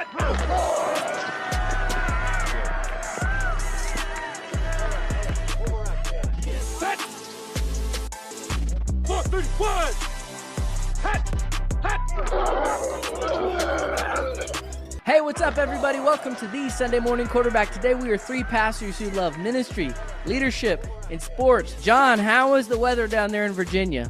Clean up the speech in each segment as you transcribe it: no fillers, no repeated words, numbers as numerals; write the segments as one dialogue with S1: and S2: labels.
S1: Set. 4, 3, 1.
S2: Hey, what's up, everybody? Welcome to the Sunday Morning Quarterback. Today, we are three pastors who love ministry, leadership, and sports. John, how is the weather down there in Virginia?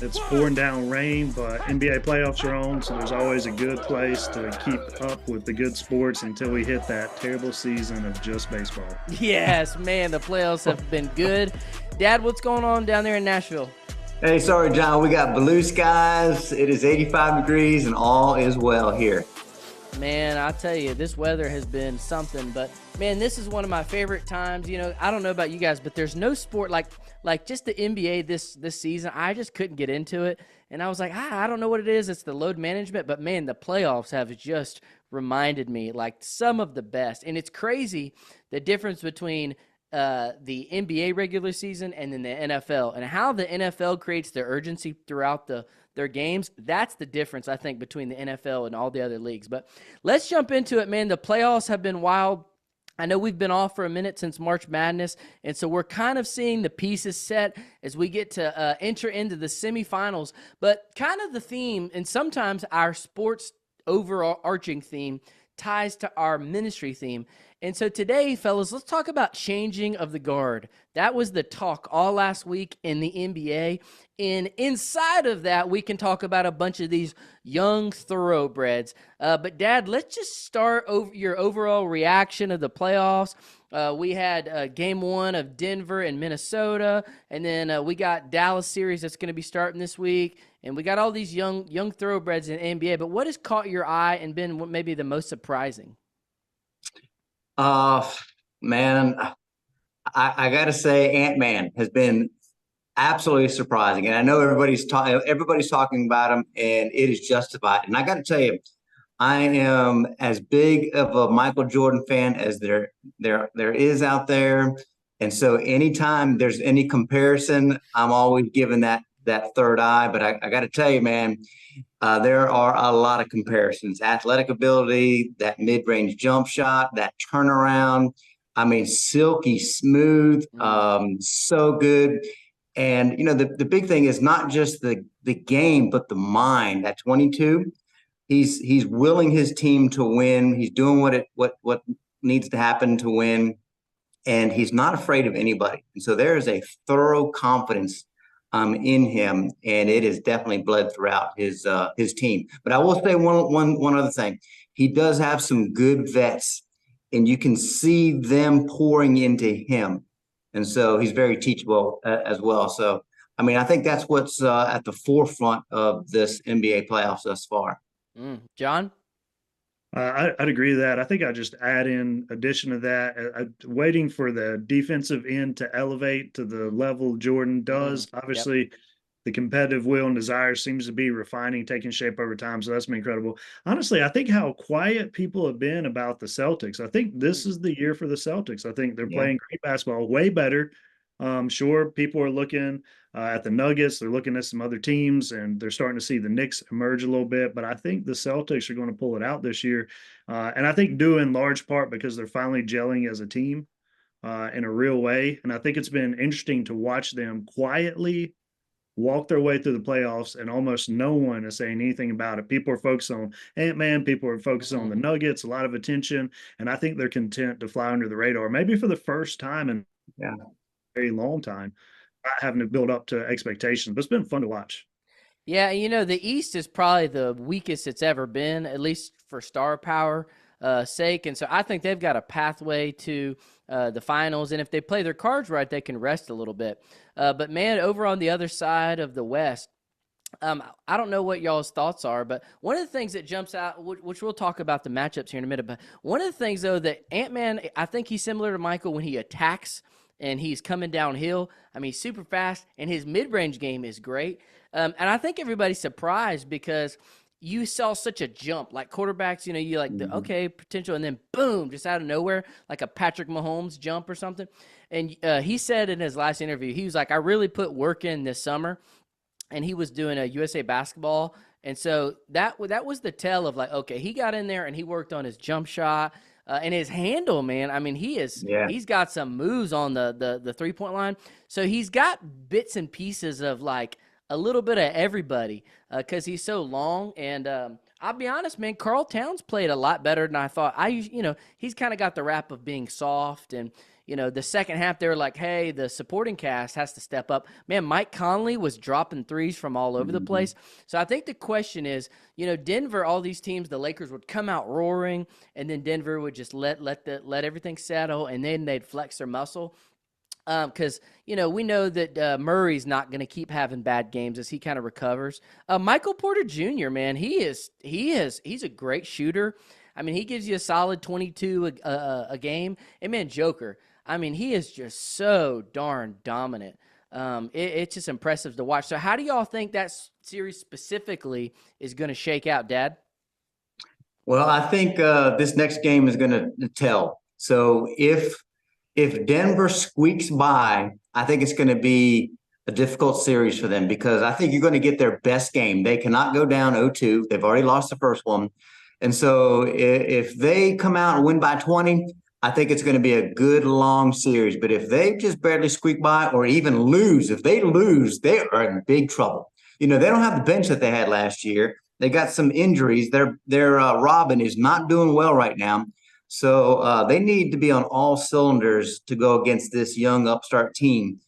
S3: It's pouring down rain, but NBA playoffs are on, so there's always a good place to keep up with the good sports until we hit that terrible season of just baseball.
S2: Yes, man, the playoffs have been good. Dad, what's going on down there in Nashville?
S4: Hey, sorry, John. We got blue skies. It is 85 degrees, and all is well here.
S2: Man, I tell you, this weather has been something, but man, this is one of my favorite times. You know, I don't know about you guys, but there's no sport like just the NBA this season. I just couldn't get into it, and I was like, I don't know what it is. It's the load management, but man, the playoffs have just reminded me like some of the best, and it's crazy the difference between the NBA regular season and then the NFL, and how the NFL creates the urgency throughout their games. That's the difference, I think, between the NFL and all the other leagues. But let's jump into it, man. The playoffs have been wild. I know we've been off for a minute since March Madness, and so we're kind of seeing the pieces set as we get to enter into the semifinals. But kind of the theme, and sometimes our sports overarching theme ties to our ministry theme. And so today, fellas, let's talk about changing of the guard. That was the talk all last week in the NBA. And inside of that, we can talk about a bunch of these young thoroughbreds. But, Dad, let's just start over your overall reaction of the playoffs. We had game one of Denver and Minnesota, and then we got Dallas series that's going to be starting this week. And we got all these young thoroughbreds in the NBA. But what has caught your eye and been maybe the most surprising?
S4: Man, I got to say Ant-Man has been absolutely surprising. And I know everybody's talking about him, and it is justified. And I got to tell you, I am as big of a Michael Jordan fan as there is out there. And so anytime there's any comparison, I'm always given that third eye. But I got to tell you, man, there are a lot of comparisons. Athletic ability, that mid-range jump shot, that turnaround. I mean, silky smooth, so good. And, you know, the big thing is not just the game, but the mind. At 22, he's willing his team to win. He's doing what needs to happen to win. And he's not afraid of anybody. And so there is a thorough confidence in him, and it is definitely bled throughout his team. But I will say one other thing. He does have some good vets, and you can see them pouring into him. And so he's very teachable as well. So, I mean, I think that's what's at the forefront of this NBA playoffs thus far.
S2: John?
S3: I'd agree with that. I think I just add in addition to that, waiting for the defensive end to elevate to the level Jordan does. Obviously, the competitive will and desire seems to be refining, taking shape over time. So that's been incredible. Honestly, I think how quiet people have been about the Celtics. I think this is the year for the Celtics. I think they're playing great basketball, way better. Sure, people are looking at the Nuggets. They're looking at some other teams, and they're starting to see the Knicks emerge a little bit. But I think the Celtics are going to pull it out this year. And I think due in large part because they're finally gelling as a team in a real way. And I think it's been interesting to watch them quietly walk their way through the playoffs, and almost no one is saying anything about it. People are focused on Ant-Man. People are focused on the Nuggets, a lot of attention. And I think they're content to fly under the radar, maybe for the first time in very long time, not having to build up to expectations. But it's been fun to watch.
S2: Yeah, you know, the East is probably the weakest it's ever been, at least for star power sake. And so I think they've got a pathway to the finals. And if they play their cards right, they can rest a little bit. But, man, over on the other side of the West, I don't know what y'all's thoughts are, but one of the things that jumps out, which we'll talk about the matchups here in a minute, but one of the things, though, that Ant-Man, I think he's similar to Michael when he attacks and he's coming downhill. I mean, he's super fast, and his mid-range game is great. And I think everybody's surprised because you saw such a jump. Like quarterbacks, you know, you like, okay, potential, and then boom, just out of nowhere, like a Patrick Mahomes jump or something. And he said in his last interview, he was like, I really put work in this summer. And he was doing a USA Basketball And so that was the tell of like, okay, he got in there and he worked on his jump shot and his handle, man. I mean, he's got some moves on the 3-point line. So he's got bits and pieces of like a little bit of everybody because he's so long. And I'll be honest, man, Karl Towns played a lot better than I thought. He's kind of got the rap of being soft, and the second half they were like, hey, the supporting cast has to step up. Man, Mike Conley was dropping threes from all over the place. So I think the question is, Denver, all these teams, the Lakers would come out roaring, and then Denver would just let everything settle, and then they'd flex their muscle. Because we know that Murray's not going to keep having bad games as he kind of recovers. Michael Porter Jr., man, he's a great shooter. I mean, he gives you a solid 22 a game. And man, Joker, I mean, he is just so darn dominant. It's just impressive to watch. So, how do y'all think that series specifically is going to shake out, Dad?
S4: Well, I think this next game is going to tell. So if Denver squeaks by, I think it's going to be a difficult series for them because I think you're going to get their best game. They cannot go down 0-2. They've already lost the first one. And so if they come out and win by 20, I think it's going to be a good, long series. But if they just barely squeak by or even lose, if they lose, they are in big trouble. They don't have the bench that they had last year. They got some injuries. Their Robin is not doing well right now. So they need to be on all cylinders to go against this young upstart team.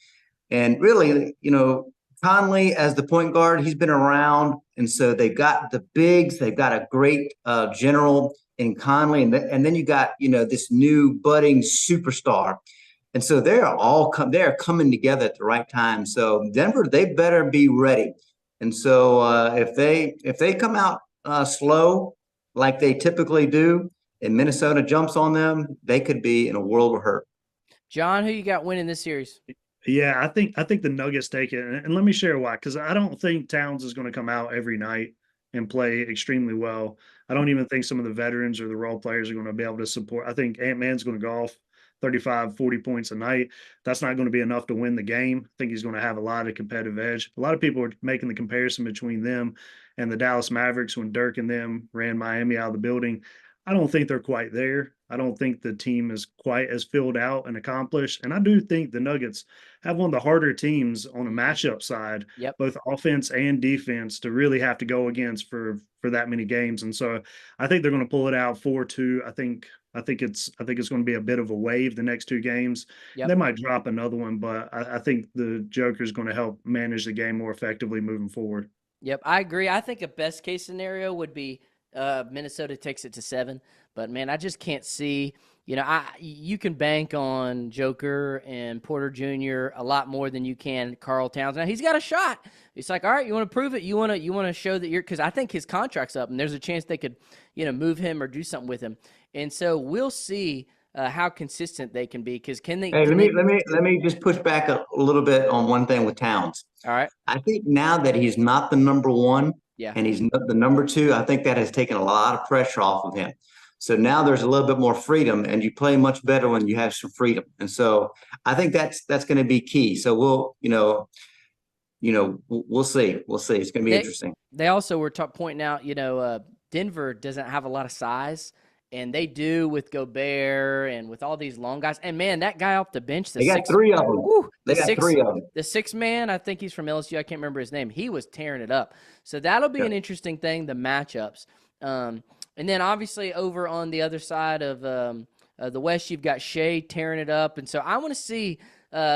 S4: And really, Conley as the point guard, he's been around. And so they've got the bigs. They've got a great general in Conley. And then you got, this new budding superstar. And so they're coming together at the right time. So Denver, they better be ready. And so if they come out slow like they typically do, and Minnesota jumps on them, they could be in a world of hurt.
S2: John, who you got winning this series?
S3: Yeah, I think the Nuggets take it. And let me share why, because I don't think Towns is going to come out every night and play extremely well. I don't even think some of the veterans or the role players are going to be able to support. I think Ant-Man's going to go off 35, 40 points a night. That's not going to be enough to win the game. I think he's going to have a lot of competitive edge. A lot of people are making the comparison between them and the Dallas Mavericks when Dirk and them ran Miami out of the building. I don't think they're quite there. I don't think the team is quite as filled out and accomplished. And I do think the Nuggets have one of the harder teams on the matchup side, both offense and defense, to really have to go against for that many games. And so I think they're going to pull it out 4-2. I think it's going to be a bit of a wave the next two games. They might drop another one, but I think the Joker is going to help manage the game more effectively moving forward.
S2: Yep, I agree. I think a best case scenario would be Minnesota takes it to 7, but man, I just can't see. You can bank on Joker and Porter Jr. a lot more than you can Karl Towns. Now he's got a shot. It's like, all right, you want to prove it. You want to show that because I think his contract's up, and there's a chance they could, move him or do something with him. And so we'll see how consistent they can be. Because can they?
S4: Hey, let me just push back a little bit on one thing with Towns.
S2: All right.
S4: I think now that he's not the number one.
S2: Yeah.
S4: And he's the number 2. I think that has taken a lot of pressure off of him. So now there's a little bit more freedom, and you play much better when you have some freedom. And so I think that's going to be key. So we'll see. We'll see. It's going to be interesting.
S2: They also were pointing out, Denver doesn't have a lot of size. And they do with Gobert and with all these long guys. And, man, that guy off the bench.
S4: They got 3 of them. They got 3 of them.
S2: The 6th man, I think he's from LSU. I can't remember his name. He was tearing it up. So that'll be an interesting thing, the matchups. And then, obviously, over on the other side of the West, you've got Shea tearing it up. And so I want to see,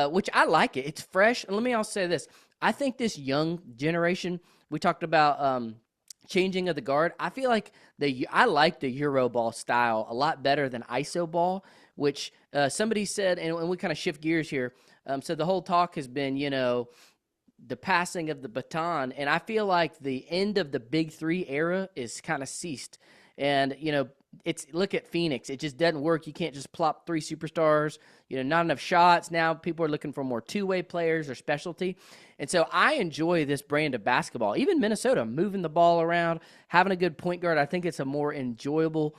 S2: which I like it. It's fresh. And let me also say this. I think this young generation, we talked about changing of the guard. I feel like I like the Euro ball style a lot better than ISO ball, which somebody said, and we kind of shift gears here. So the whole talk has been, the passing of the baton, and I feel like the end of the Big 3 era is kind of ceased. And, look at Phoenix. It just doesn't work. You can't just plop 3 superstars, not enough shots. Now people are looking for more two-way players or specialty. And so I enjoy this brand of basketball. Even Minnesota, moving the ball around, having a good point guard. I think it's a more enjoyable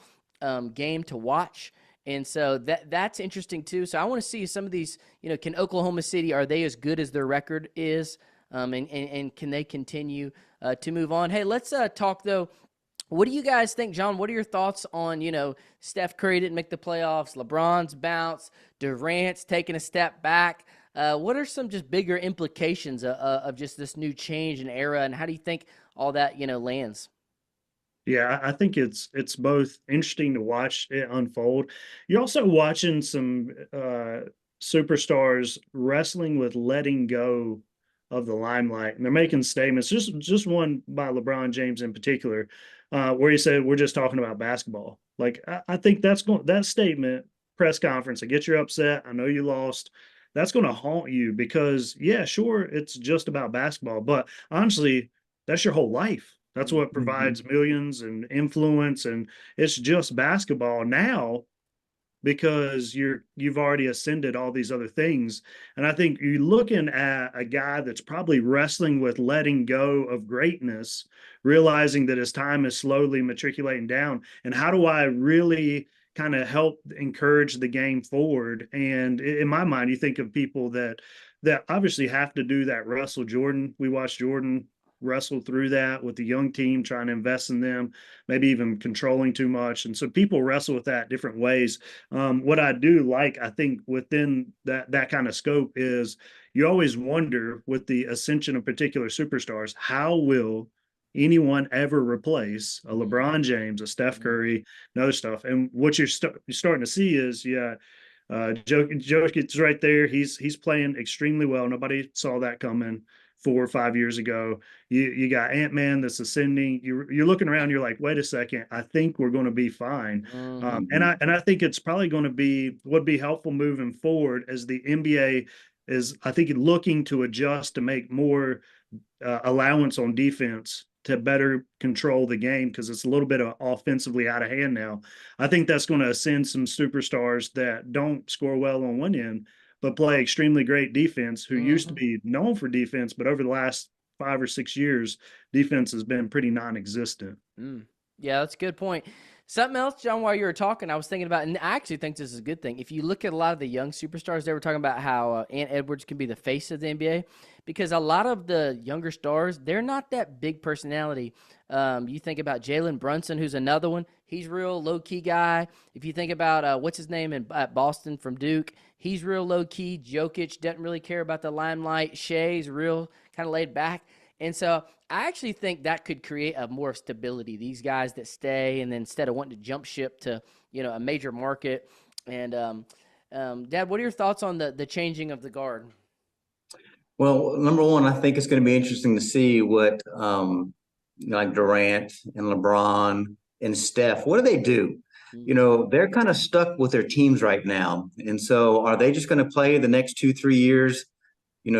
S2: game to watch. And so that's interesting too. So I want to see some of these, can Oklahoma City, are they as good as their record is? and can they continue to move on? Hey, let's talk though. What do you guys think, John? What are your thoughts on, Steph Curry didn't make the playoffs, LeBron's bounce, Durant's taking a step back? What are some just bigger implications of just this new change in era, and how do you think all that, lands?
S3: Yeah, I think it's both interesting to watch it unfold. You're also watching some superstars wrestling with letting go of the limelight, and they're making statements. Just one by LeBron James in particular, where he said, "We're just talking about basketball." Like I think that statement, press conference, I get you're upset. I know you lost. That's going to haunt you because, yeah, sure, it's just about basketball, but honestly, that's your whole life. That's what provides millions and influence, and it's just basketball now because you've already ascended all these other things. And I think you're looking at a guy that's probably wrestling with letting go of greatness, realizing that his time is slowly matriculating down. And how do I really kind of help encourage the game forward? And in my mind, you think of people that obviously have to do that. Russell, Jordan, we watched Jordan wrestle through that with the young team, trying to invest in them, maybe even controlling too much. And so people wrestle with that different ways. What I do like, I think within that kind of scope is you always wonder with the ascension of particular superstars, how will anyone ever replace a LeBron James, a Steph Curry, and other stuff? And what you're starting to see is, Jokic's right there. He's playing extremely well. Nobody saw that coming 4 or 5 years ago. You got Ant-Man that's ascending. You're looking around. You're like, wait a second. I think we're going to be fine. And I think it's probably going to would be helpful moving forward as the NBA is, I think, looking to adjust to make more allowance on defense to better control the game because it's a little bit offensively out of hand now. I think that's going to ascend some superstars that don't score well on one end, but play extremely great defense, who used to be known for defense, but over the last 5 or 6 years, defense has been pretty non-existent.
S2: Yeah, that's a good point. Something else, John, while you were talking, I was thinking about, and I actually think this is a good thing. If you look at a lot of the young superstars, they were talking about how Ant Edwards can be the face of the NBA because a lot of the younger stars, they're not that big personality. You think about Jalen Brunson, who's another one. He's real low-key guy. If you think about, what's his name at Boston from Duke, he's real low-key. Jokic doesn't really care about the limelight. Shea's real kind of laid back. And so I actually think that could create a more stability. These guys that stay, and then instead of wanting to jump ship to, a major market. And Dad, what are your thoughts on the changing of the guard?
S4: Well, number one, I think it's going to be interesting to see what like Durant and LeBron and Steph, what do they do? They're kind of stuck with their teams right now. And so are they just going to play the next 2-3 years,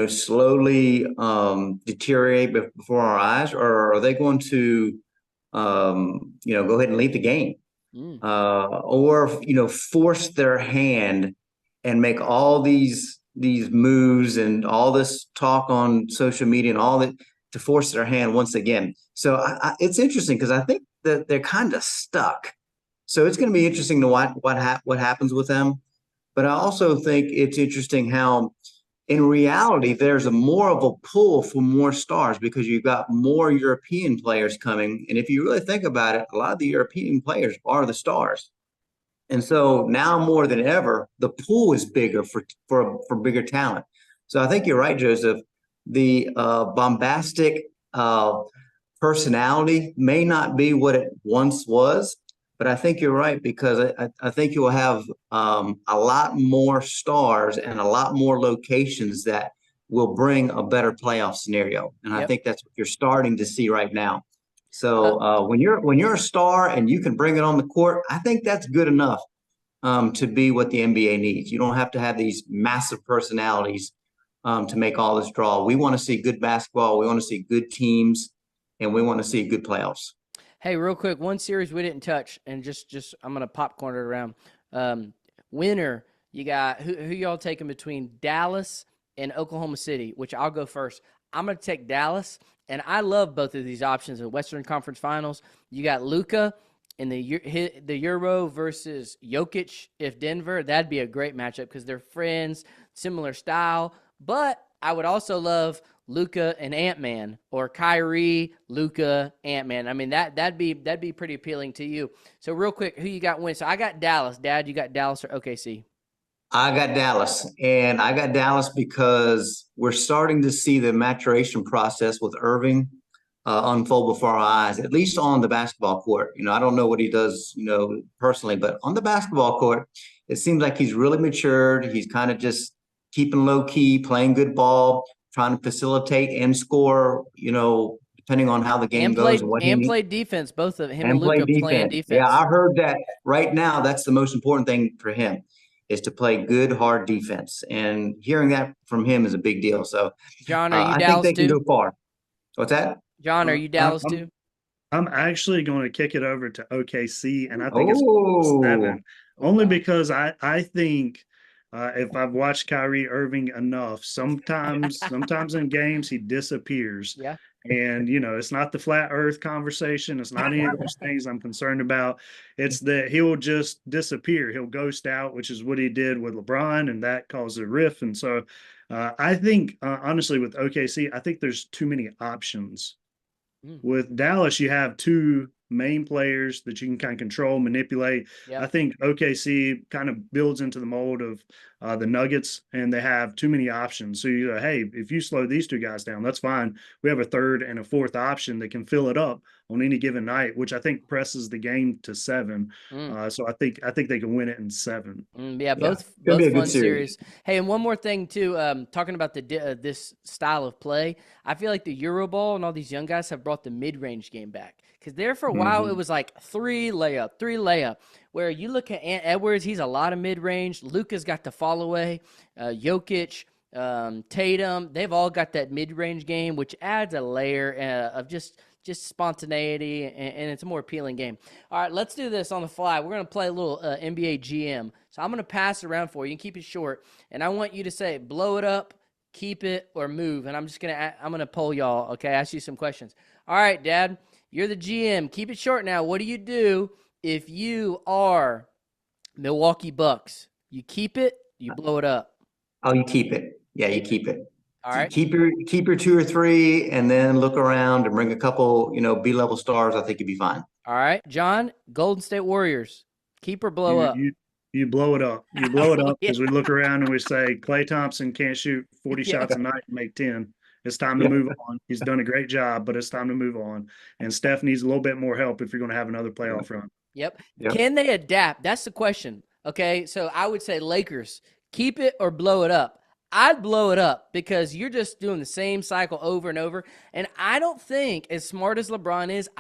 S4: slowly deteriorate before our eyes, or are they going to, go ahead and lead the game, or force their hand and make all these moves and all this talk on social media and all that to force their hand once again? So it's interesting because I think that they're kind of stuck. So it's going to be interesting to watch what happens with them. But I also think it's interesting how, in reality, there's more of a pull for more stars because you've got more European players coming. And if you really think about it, a lot of the European players are the stars. And so now more than ever, the pool is bigger for bigger talent. So I think you're right, Joseph. The bombastic personality may not be what it once was, but I think you're right because I think you will have a lot more stars and a lot more locations that will bring a better playoff scenario. And I think that's what you're starting to see right now. So when you're a star and you can bring it on the court, I think that's good enough to be what the NBA needs. You don't have to have these massive personalities to make all this draw. We want to see good basketball. We want to see good teams, and we want to see good playoffs.
S2: Hey, real quick, one series we didn't touch, and just I'm going to popcorn it around. Winner, you got who y'all taking between Dallas and Oklahoma City, which I'll go first. I'm going to take Dallas, and I love both of these options. The Western Conference Finals, you got Luka in the Euro versus Jokic. If Denver, that'd be a great matchup because they're friends, similar style. But I would also love Luka and Ant-Man, or Kyrie, Luka, Ant-Man. I mean, that'd be pretty appealing to you. So real quick, who you got win? So I got Dallas. Dad, you got Dallas or OKC?
S4: I got Dallas, and I got Dallas because we're starting to see the maturation process with Irving unfold before our eyes, at least on the basketball court. I don't know what he does, personally, but on the basketball court, it seems like he's really matured. He's kind of just keeping low key, playing good ball, trying to facilitate and score, depending on how the game goes.
S2: Play defense, both of him and
S4: play
S2: Luka playing defense.
S4: Yeah, I heard that right now. That's the most important thing for him, is to play good, hard defense. And hearing that from him is a big deal. So,
S2: John, are you
S4: I
S2: Dallas
S4: think they
S2: too?
S4: can go far. What's that?
S2: John, are you Dallas too?
S3: I'm actually going to kick it over to OKC, and I think it's 7. Only because I think if I've watched Kyrie Irving enough, sometimes in games he disappears.
S2: Yeah.
S3: And, it's not the flat earth conversation. It's not any of those things I'm concerned about. It's that he'll just disappear. He'll ghost out, which is what he did with LeBron, and that caused a rift. And so I think, honestly, with OKC, I think there's too many options. With Dallas, you have 2 main players that you can kind of control, manipulate.
S2: Yep.
S3: I think OKC kind of builds into the mold of the Nuggets, and they have too many options. So you go, hey, if you slow these 2 guys down, that's fine. We have a 3rd and a 4th option that can fill it up on any given night, which I think presses the game to 7. So I think they can win it in 7.
S2: Both fun series. Hey, and one more thing too. Talking about this style of play, I feel like the Euroball and all these young guys have brought the mid-range game back. Because there for a while it was like 3 layup. Where you look at Ant Edwards, he's a lot of mid-range. Luka's got the fall away. Jokic, Tatum, they've all got that mid-range game, which adds a layer of just spontaneity, and it's a more appealing game. All right, let's do this on the fly. We're going to play a little NBA GM. So I'm going to pass it around for you and keep it short. And I want you to say, blow it up, keep it, or move. And I'm going to poll y'all, okay? Ask you some questions. All right, Dad, you're the GM. Keep it short now. What do you do if you are Milwaukee Bucks? You keep it, you blow it up.
S4: Oh, you keep it. Yeah, you keep it.
S2: All right.
S4: Keep your 2 or 3, and then look around and bring a couple, B-level stars. I think you'd be fine.
S2: All right, John, Golden State Warriors, keep or blow up?
S3: You blow it up. You blow it up because we look around and we say Klay Thompson can't shoot 40 shots a night and make 10. It's time to move on. He's done a great job, but it's time to move on. And Steph needs a little bit more help if you're going to have another playoff run.
S2: Yep. Can they adapt? That's the question. Okay, so I would say Lakers, keep it or blow it up. I'd blow it up because you're just doing the same cycle over and over. And I don't think, as smart as LeBron is,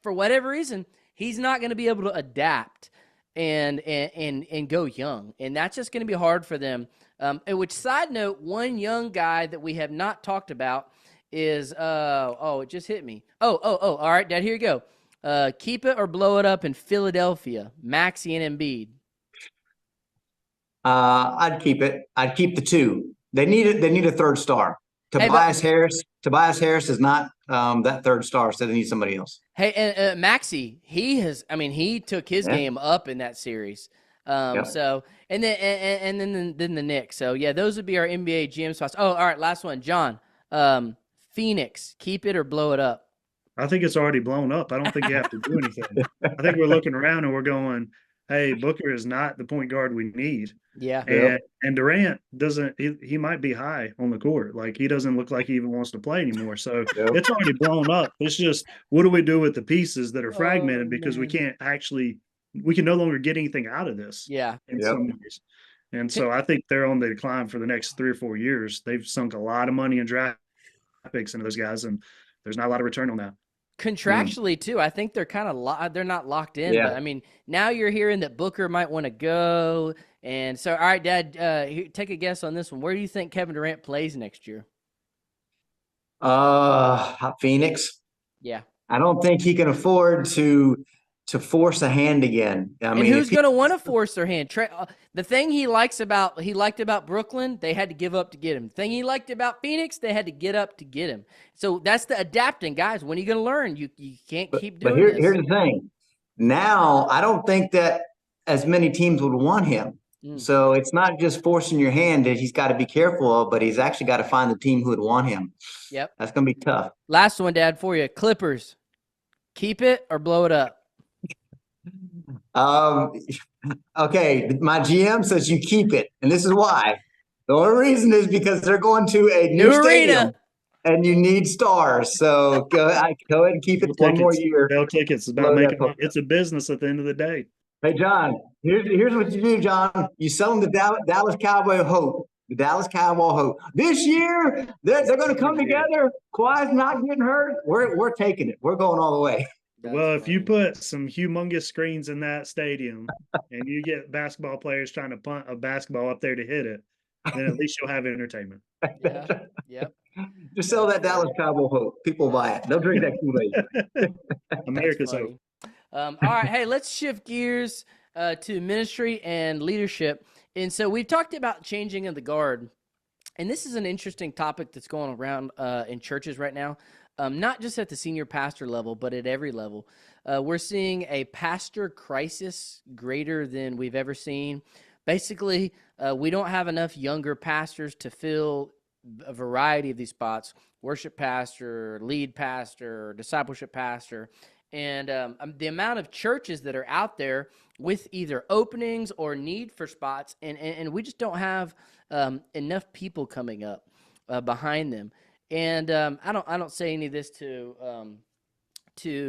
S2: for whatever reason, he's not going to be able to adapt and go young. And that's just going to be hard for them. Which, side note, one young guy that we have not talked about is, it just hit me. All right, Dad, here you go. Keep it or blow it up in Philadelphia, Maxey and Embiid.
S4: I'd keep it. I'd keep the 2. They need it. They need a 3rd star. Tobias Harris is not that 3rd star, so they need somebody else.
S2: Hey, and Maxey, he took his game up in that series. So and then the Knicks. So yeah, those would be our NBA GM spots. Oh, all right, last one, John. Phoenix, keep it or blow it up?
S3: I think it's already blown up. I don't think you have to do anything. I think we're looking around and we're going, hey, Booker is not the point guard we need.
S2: Yeah.
S3: And Durant he might be high on the court. Like, he doesn't look like he even wants to play anymore. So it's already blown up. It's just, what do we do with the pieces that are fragmented? Because we can no longer get anything out of this.
S2: Yeah.
S3: In some ways. And so I think they're on the decline for the next 3 or 4 years. They've sunk a lot of money in draft picks into those guys, and there's not a lot of return on that.
S2: Contractually too, I think they're kind of they're not locked in. But I mean, now you're hearing that Booker might want to go, and so all right, Dad, take a guess on this one. Where do you think Kevin Durant plays next year?
S4: Phoenix.
S2: Yeah,
S4: I don't think he can afford to force a hand again.
S2: And who's going to want to force their hand? The thing he liked about Brooklyn, they had to give up to get him. The thing he liked about Phoenix, they had to get up to get him. So that's the adapting, guys. When are you going to learn? You can't keep doing this.
S4: Here's the thing. Now, I don't think that as many teams would want him. So it's not just forcing your hand that he's got to be careful of, but he's actually got to find the team who would want him.
S2: Yep.
S4: That's going to be tough.
S2: Last one, Dad, for you. Clippers. Keep it or blow it up?
S4: Okay, my GM says you keep it, and this is why. The only reason is because they're going to a new stadium,
S2: arena,
S4: and you need stars. So go ahead and keep it one more year.
S3: Bell tickets is about making money. It's a business at the end of the day.
S4: Hey, John, here's what you do, John. You sell them the Dallas Cowboy hope. The Dallas Cowboy hope. This year, they're going to come together. Kawhi's not getting hurt. We're taking it. We're going all the way.
S3: Well, if you put some humongous screens in that stadium and you get basketball players trying to punt a basketball up there to hit it, then at least you'll have entertainment.
S2: Yeah. Yep.
S4: Just sell that Dallas Cowboy hope. People buy it. They'll drink that Kool-Aid.
S3: America's hope.
S2: All right. Hey, let's shift gears to ministry and leadership. And so we've talked about changing of the guard. And this is an interesting topic that's going around in churches right now. Not just at the senior pastor level, but at every level. We're seeing a pastor crisis greater than we've ever seen. Basically, we don't have enough younger pastors to fill a variety of these spots: worship pastor, lead pastor, discipleship pastor. And the amount of churches that are out there with either openings or need for spots, and we just don't have enough people coming up behind them. And I don't say any of this to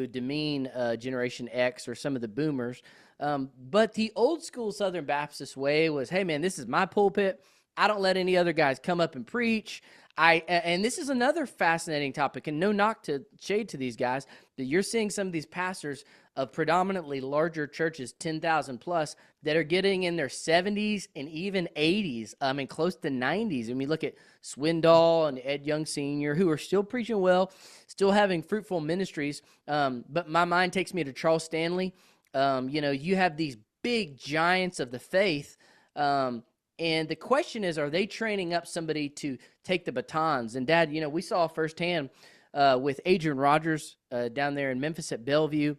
S2: demean Generation X or some of the boomers, but the old school Southern Baptist way was, hey man, this is my pulpit. I don't let any other guys come up and preach. And this is another fascinating topic, and no knock to shade to these guys, that you're seeing some of these pastors of predominantly larger churches, 10,000 plus, that are getting in their 70s and even 80s, and close to 90s. I mean, look at Swindoll and Ed Young Sr., who are still preaching well, still having fruitful ministries. But my mind takes me to Charles Stanley. You have these big giants of the faith, and the question is, are they training up somebody to take the batons? And Dad, we saw firsthand with Adrian Rogers down there in Memphis at Bellevue,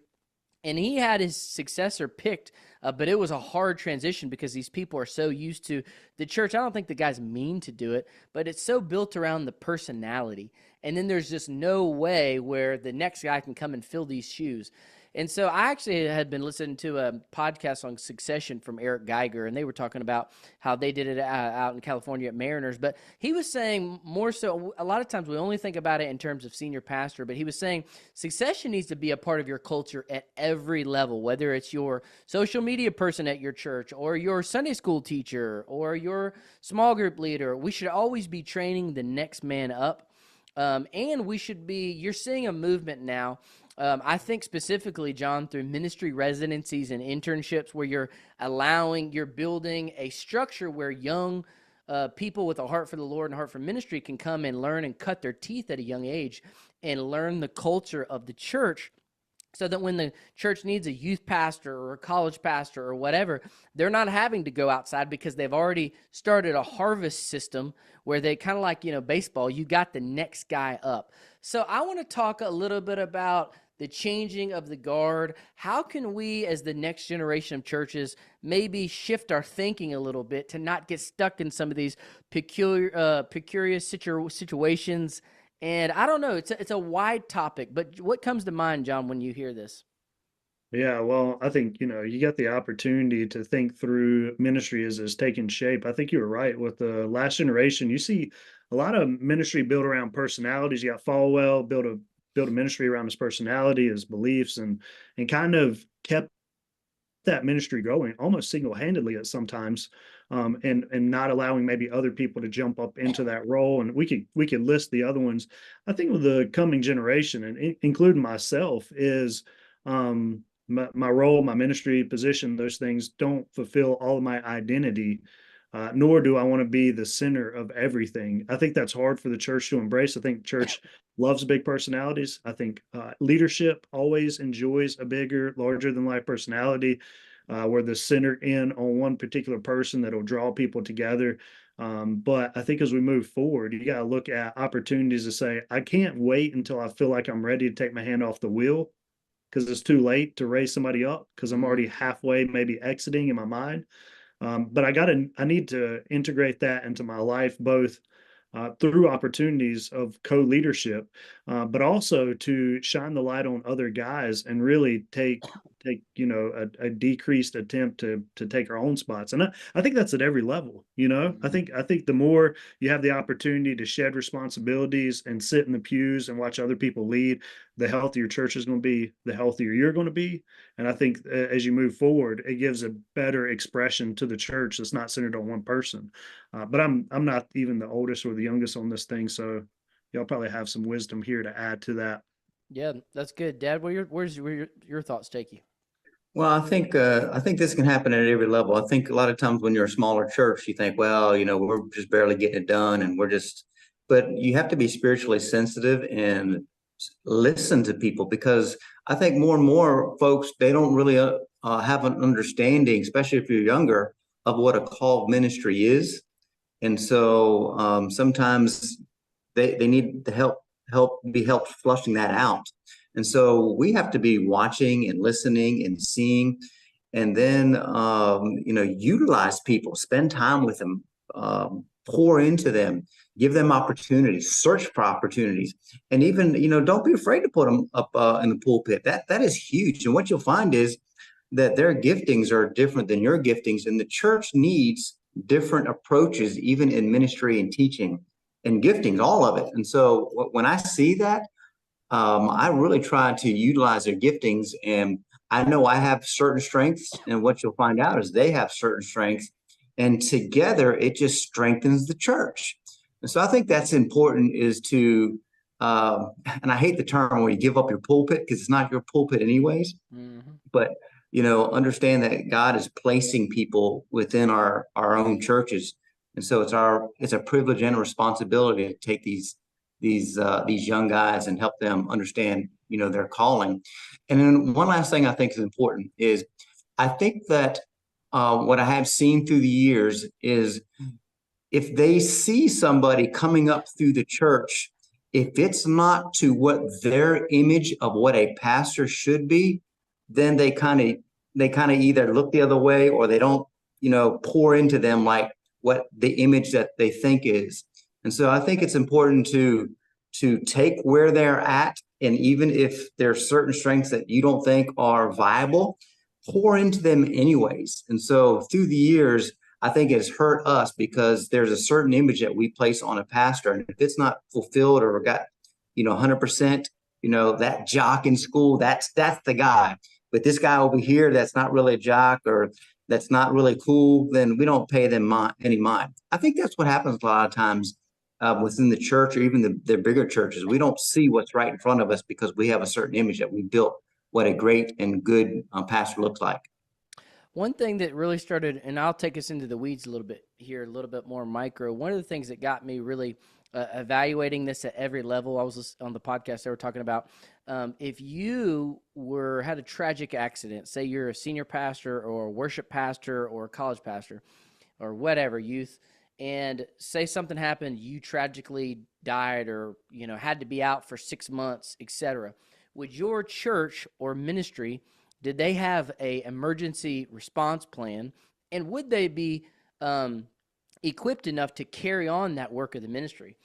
S2: and he had his successor picked, but it was a hard transition because these people are so used to the church. I don't think the guys mean to do it, but it's so built around the personality. And then there's just no way where the next guy can come and fill these shoes. And so I actually had been listening to a podcast on succession from Eric Geiger, and they were talking about how they did it out in California at Mariners. But he was saying more so, a lot of times we only think about it in terms of senior pastor, but he was saying succession needs to be a part of your culture at every level, whether it's your social media person at your church or your Sunday school teacher or your small group leader. We should always be training the next man up. And we should be, you're seeing a movement now, I think specifically, John, through ministry residencies and internships where you're building a structure where young people with a heart for the Lord and a heart for ministry can come and learn and cut their teeth at a young age and learn the culture of the church, so that when the church needs a youth pastor or a college pastor or whatever, they're not having to go outside because they've already started a harvest system where they kind of like, baseball, you got the next guy up. So I want to talk a little bit about the changing of the guard. How can we, as the next generation of churches, maybe shift our thinking a little bit to not get stuck in some of these peculiar situations? And I don't know, it's a wide topic, but what comes to mind, John, when you hear this?
S3: Yeah, well, I think, you got the opportunity to think through ministry as it's taking shape. I think you were right with the last generation. You see a lot of ministry built around personalities. You got Falwell built a ministry around his personality, his beliefs, and kind of kept that ministry going almost single-handedly at sometimes, and not allowing maybe other people to jump up into that role. And we could list the other ones. I think with the coming generation, and including myself, is my role, my ministry position, those things don't fulfill all of my identity, nor do I want to be the center of everything. I think that's hard for the church to embrace. I think church loves big personalities. I think leadership always enjoys a bigger, larger than life personality, where the center in on one particular person that'll draw people together. But I think as we move forward, you got to look at opportunities to say, I can't wait until I feel like I'm ready to take my hand off the wheel, because it's too late to raise somebody up, because I'm already halfway maybe exiting in my mind. But I need to integrate that into my life, both through opportunities of co-leadership, but also to shine the light on other guys and really take a decreased attempt to take our own spots. And I think that's at every level. I think the more you have the opportunity to shed responsibilities and sit in the pews and watch other people lead, the healthier church is going to be, the healthier you're going to be. And I think as you move forward, it gives a better expression to the church that's not centered on one person. But I'm not even the oldest or the youngest on this thing, so y'all probably have some wisdom here to add to that.
S2: Yeah, that's good. Dad, where's your thoughts take you?
S4: Well, I think this can happen at every level. I think a lot of times when you're a smaller church, you think, well, we're just barely getting it done, and but you have to be spiritually sensitive and listen to people, because I think more and more folks, they don't really have an understanding, especially if you're younger, of what a called ministry is. And so sometimes they need the be helped flushing that out. And so we have to be watching and listening and seeing, and then utilize people, spend time with them, pour into them, give them opportunities, search for opportunities, and even don't be afraid to put them up in the pulpit. That is huge. And what you'll find is that their giftings are different than your giftings, and the church needs different approaches, even in ministry and teaching and giftings, all of it. And so when I see that, I really try to utilize their giftings, and I know I have certain strengths, and what you'll find out is they have certain strengths, and together it just strengthens the church. And so I think that's important, is to, and I hate the term where you give up your pulpit, because it's not your pulpit anyways, but understand that God is placing people within our own churches. And so it's a privilege and a responsibility to take these young guys and help them understand, their calling. And then one last thing I think is important is, I think that what I have seen through the years is, if they see somebody coming up through the church, if it's not to what their image of what a pastor should be, then they kind of either look the other way, or they don't, pour into them like what the image that they think is. And so I think it's important to take where they're at, and even if there's certain strengths that you don't think are viable, pour into them anyways. And so through the years, I think it's hurt us, because there's a certain image that we place on a pastor, and if it's not fulfilled or got 100%, that jock in school, that's the guy. But this guy over here that's not really a jock, or that's not really cool, then we don't pay them any mind. I think that's what happens a lot of times within the church, or even the bigger churches. We don't see what's right in front of us, because we have a certain image that we built what a great and good pastor looks like.
S2: One thing that really started, and I'll take us into the weeds a little bit here, a little bit more micro. One of the things that got me really evaluating this at every level, I was on the podcast, they were talking about, if you had a tragic accident, say you're a senior pastor or a worship pastor or a college pastor or whatever, youth, and say something happened, you tragically died, or had to be out for 6 months, etc. Would your church or ministry, did they have a emergency response plan, and would they be equipped enough to carry on that work of the ministry?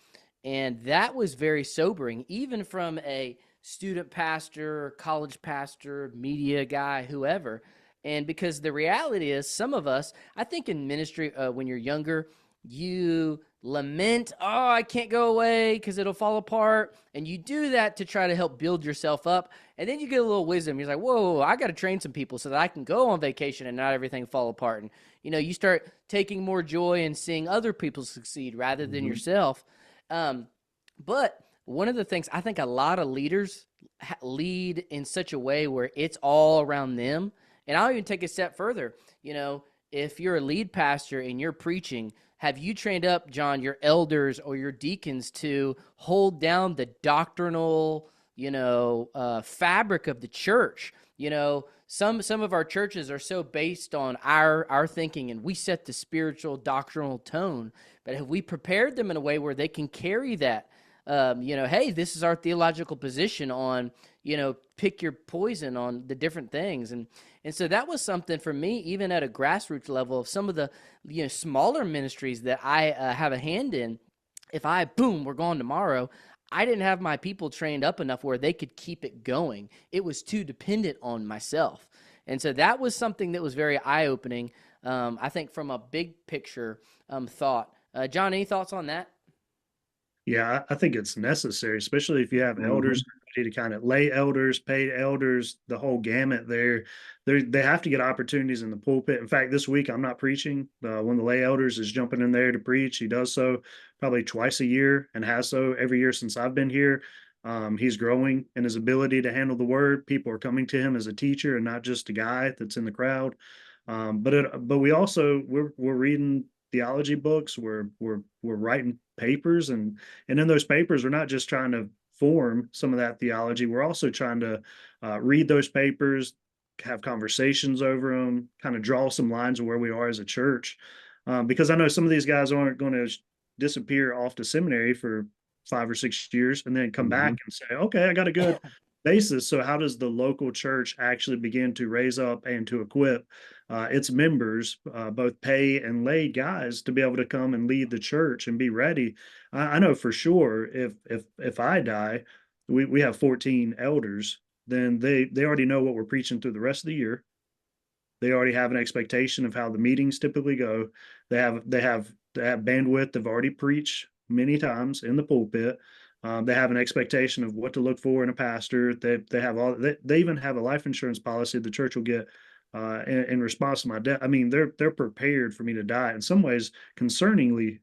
S2: And that was very sobering, even from a student pastor, college pastor, media guy, whoever. And because the reality is, some of us, I think in ministry, when you're younger, you lament, oh, I can't go away because it'll fall apart. And you do that to try to help build yourself up. And then you get a little wisdom. You're like, whoa, I got to train some people so that I can go on vacation and not everything fall apart. And, you start taking more joy in seeing other people succeed rather than yourself. But one of the things, I think a lot of leaders lead in such a way where it's all around them. And I'll even take a step further. If you're a lead pastor and you're preaching, have you trained up, John, your elders or your deacons to hold down the doctrinal, fabric of the church? Some of our churches are so based on our thinking, and we set the spiritual doctrinal tone. But have we prepared them in a way where they can carry that? Hey, this is our theological position on, pick your poison on the different things. And And so that was something for me, even at a grassroots level, of some of the smaller ministries that I have a hand in. If we're gone tomorrow, I didn't have my people trained up enough where they could keep it going. It was too dependent on myself. And so that was something that was very eye-opening, I think, from a big picture thought. John, any thoughts on that?
S3: Yeah, I think it's necessary, especially if you have elders ready to kind of lay elders, paid elders, the whole gamut there. They have to get opportunities in the pulpit. In fact, this week I'm not preaching. One of the lay elders is jumping in there to preach. He does so probably twice a year and has so every year since I've been here. He's growing in his ability to handle the word. People are coming to him as a teacher and not just a guy that's in the crowd. But we also we're reading theology books. We're writing papers, and in those papers, we're not just trying to form some of that theology. We're also trying to read those papers, have conversations over them, kind of draw some lines of where we are as a church. Because I know some of these guys aren't going to disappear off to seminary for 5 or 6 years and then come back and say, okay, I got a good basis. So how does the local church actually begin to raise up and to equip its members, both pay and lay guys, to be able to come and lead the church and be ready? I know for sure if I die, we have 14 elders, then they already know what we're preaching through the rest of the year. They already have an expectation of how the meetings typically go. They have bandwidth. They've already preached many times in the pulpit. They have an expectation of what to look for in a pastor. They even have a life insurance policy the church will get in response to my death. I mean, they're prepared for me to die, in some ways concerningly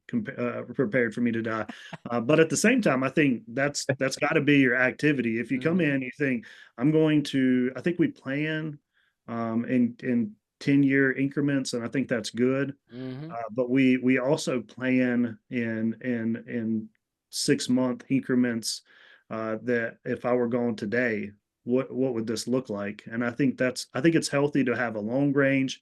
S3: prepared for me to die. But at the same time, I think that's got to be your activity. If you come in, you think I think we plan in 10-year increments, and I think that's good. But we also plan in 6-month increments, that if I were gone today, what would this look like? And I think it's healthy to have a long range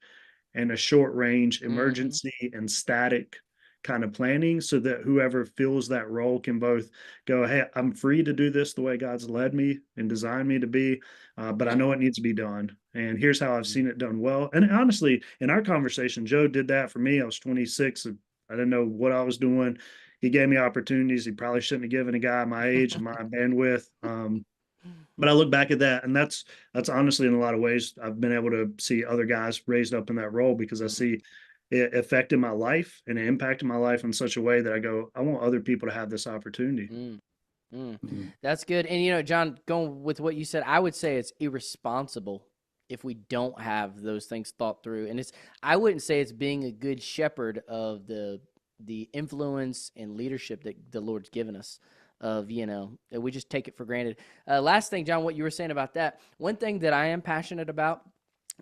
S3: and a short range emergency and static kind of planning, so that whoever fills that role can both go, hey, I'm free to do this the way God's led me and designed me to be, but I know it needs to be done. And here's how I've seen it done well. And honestly, in our conversation, Joe did that for me. I was 26. I didn't know what I was doing. He gave me opportunities he probably shouldn't have given a guy my age and my bandwidth. But I look back at that, and that's honestly, in a lot of ways, I've been able to see other guys raised up in that role, because I see it affected my life and it impacted my life in such a way that I go, I want other people to have this opportunity.
S2: That's good. And, John, going with what you said, I would say it's irresponsible if we don't have those things thought through. And I wouldn't say it's being a good shepherd of the influence and leadership that the Lord's given us, of, that we just take it for granted. Last thing, John, what you were saying about that, one thing that I am passionate about,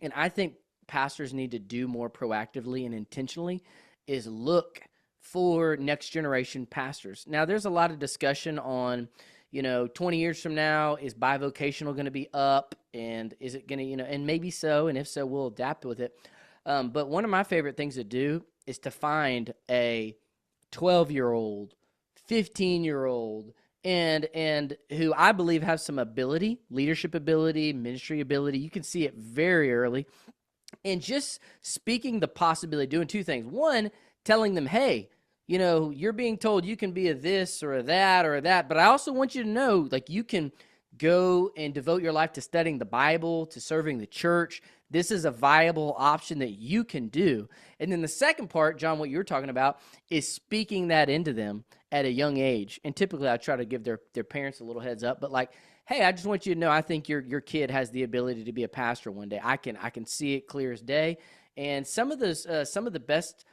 S2: and I think pastors need to do more proactively and intentionally, is look for next generation pastors. Now, there's a lot of discussion on, 20 years from now, is bivocational going to be up, and is it going to, and maybe so, and if so, we'll adapt with it. But one of my favorite things to do is to find a 12-year-old, 15-year-old, and who I believe have some ability, leadership ability, ministry ability. You can see it very early. And just speaking the possibility, doing two things. One, telling them, hey, you're being told you can be a this or a that or a that, but I also want you to know, like, you can go and devote your life to studying the Bible, to serving the church. This is a viable option that you can do. And then the second part, John, what you're talking about, is speaking that into them at a young age. And typically I try to give their parents a little heads up, but like, hey, I just want you to know, I think your kid has the ability to be a pastor one day. I can see it clear as day. And some of the best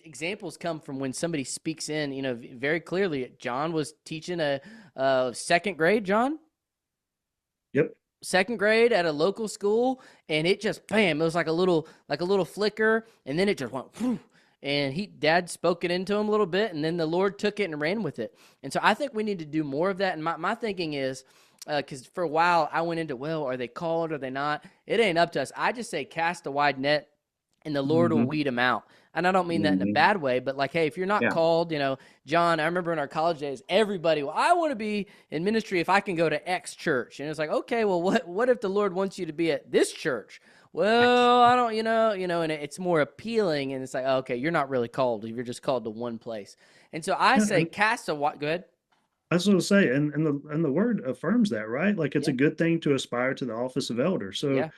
S2: examples come from when somebody speaks in, very clearly. John was teaching a second grade, John?
S3: Yep.
S2: Second grade at a local school, and it just, bam, it was like a little flicker, and then it just went, whew, and Dad spoke it into him a little bit, and then the Lord took it and ran with it. And so I think we need to do more of that. And my thinking is, because for a while I went into, well, are they called, are they not? It ain't up to us. I just say cast a wide net, and the Lord will weed them out. And I don't mean that in a bad way, but like, hey, if you're not called, John, I remember in our college days, everybody, well, I want to be in ministry if I can go to X church. And it's like, okay, well, what if the Lord wants you to be at this church? well, I don't, and it's more appealing, and it's like, okay, you're not really called. You're just called to one place. And so I
S3: Yeah,
S2: say
S3: and
S2: cast a what? Go ahead.
S3: I was going to say, and the word affirms that, right? Like it's
S2: Yeah.
S3: a good thing to aspire to the office of elder. So
S2: Yeah.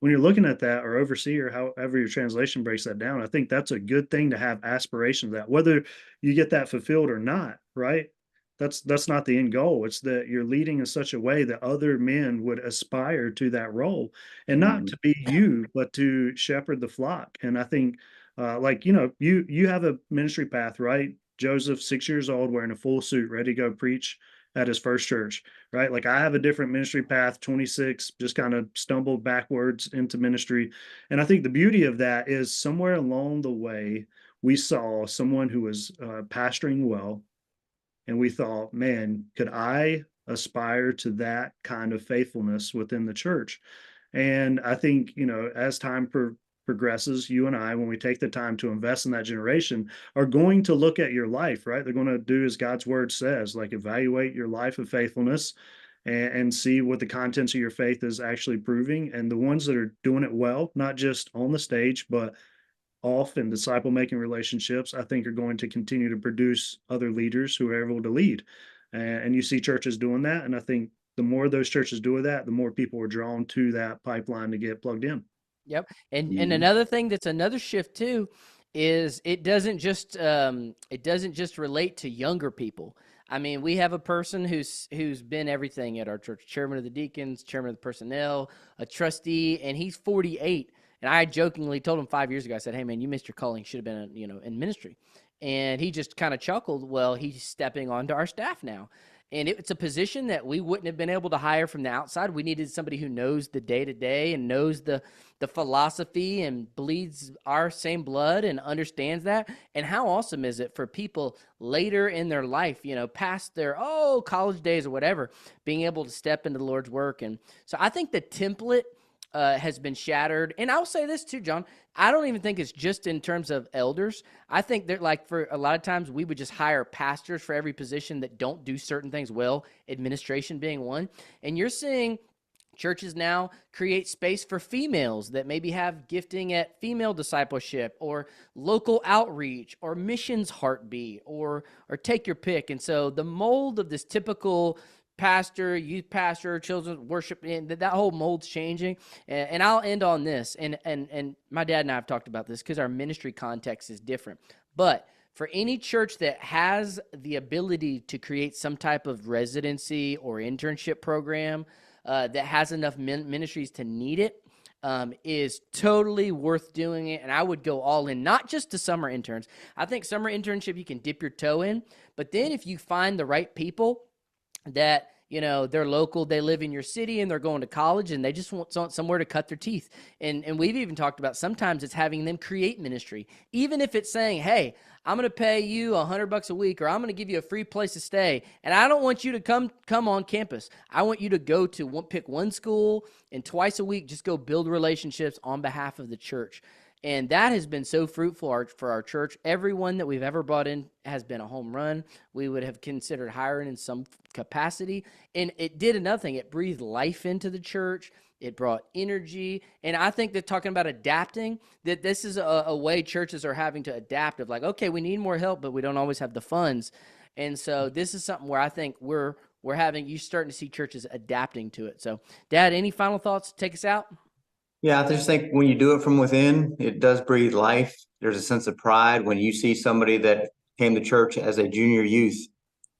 S3: when you're looking at that, or overseer, however your translation breaks that down, I think that's a good thing to have aspirations that, whether you get that fulfilled or not, right? That's not the end goal. It's that you're leading in such a way that other men would aspire to that role, and not
S4: Mhm.
S3: to be you, but to shepherd the flock. And I think, like you have a ministry path, right? Joseph, 6 years old, wearing a full suit, ready to go preach at his first church, right? Like I have a different ministry path, 26, just kind of stumbled backwards into ministry. And I think the beauty of that is somewhere along the way, we saw someone who was pastoring well, and we thought, man, could I aspire to that kind of faithfulness within the church? And I think, as time progresses, you and I, when we take the time to invest in that generation, are going to look at your life, right? They're going to do as God's word says, like evaluate your life of faithfulness and see what the contents of your faith is actually proving. And the ones that are doing it well, not just on the stage, but off in disciple making relationships, I think are going to continue to produce other leaders who are able to lead. And you see churches doing that. And I think the more those churches do that, the more people are drawn to that pipeline to get plugged in.
S2: Yep. And
S4: Mhm.
S2: another thing that's another shift too is it doesn't just relate to younger people. I mean, we have a person who's been everything at our church, chairman of the deacons, chairman of the personnel, a trustee, and he's 48. And I jokingly told him 5 years ago, I said, "Hey man, you missed your calling. Should have been, in ministry." And he just kind of chuckled. Well, he's stepping onto our staff now. And it's a position that we wouldn't have been able to hire from the outside. We needed somebody who knows the day-to-day and knows the philosophy and bleeds our same blood and understands that. And how awesome is it for people later in their life, past their college days or whatever, being able to step into the Lord's work. And so I think the template has been shattered. And I'll say this too, John. I don't even think it's just in terms of elders. I think that, like, for a lot of times we would just hire pastors for every position that don't do certain things well, administration being one. And you're seeing churches now create space for females that maybe have gifting at female discipleship or local outreach or missions heartbeat or take your pick. And so the mold of this typical pastor, youth pastor, children's worship, and that whole mold's changing. And I'll end on this. And my dad and I have talked about this because our ministry context is different. But for any church that has the ability to create some type of residency or internship program that has enough ministries to need it, is totally worth doing it. And I would go all in, not just to summer interns. I think summer internship you can dip your toe in. But then if you find the right people that, they're local, they live in your city, and they're going to college, and they just want somewhere to cut their teeth. And we've even talked about sometimes it's having them create ministry, even if it's saying, hey, I'm going to pay you $100 a week, or I'm going to give you a free place to stay. And I don't want you to come on campus. I want you to go to pick one school, and twice a week, just go build relationships on behalf of the church. And that has been so fruitful for our church. Everyone that we've ever brought in has been a home run. We would have considered hiring in some capacity. And it did another thing. It breathed life into the church. It brought energy. And I think that talking about adapting, that this is a way churches are having to adapt of like, okay, we need more help, but we don't always have the funds. And so this is something where I think you're starting to see churches adapting to it. So, Dad, any final thoughts to take us out?
S4: Yeah, I just think when you do it from within, it does breathe life. There's a sense of pride when you see somebody that came to church as a junior youth,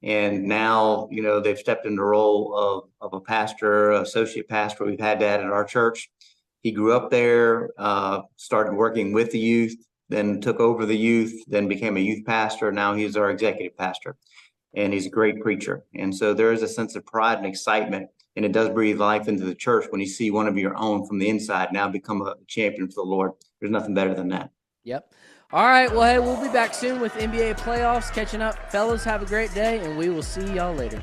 S4: and now, they've stepped into the role of a pastor, associate pastor. We've had that at our church. He grew up there, started working with the youth, then took over the youth, then became a youth pastor. Now he's our executive pastor, and he's a great preacher. And so there is a sense of pride and excitement, and it does breathe life into the church when you see one of your own from the inside now become a champion for the Lord. There's nothing better than that.
S2: Yep. All right. Well, hey, we'll be back soon with NBA playoffs, catching up. Fellas, have a great day, and we will see y'all later.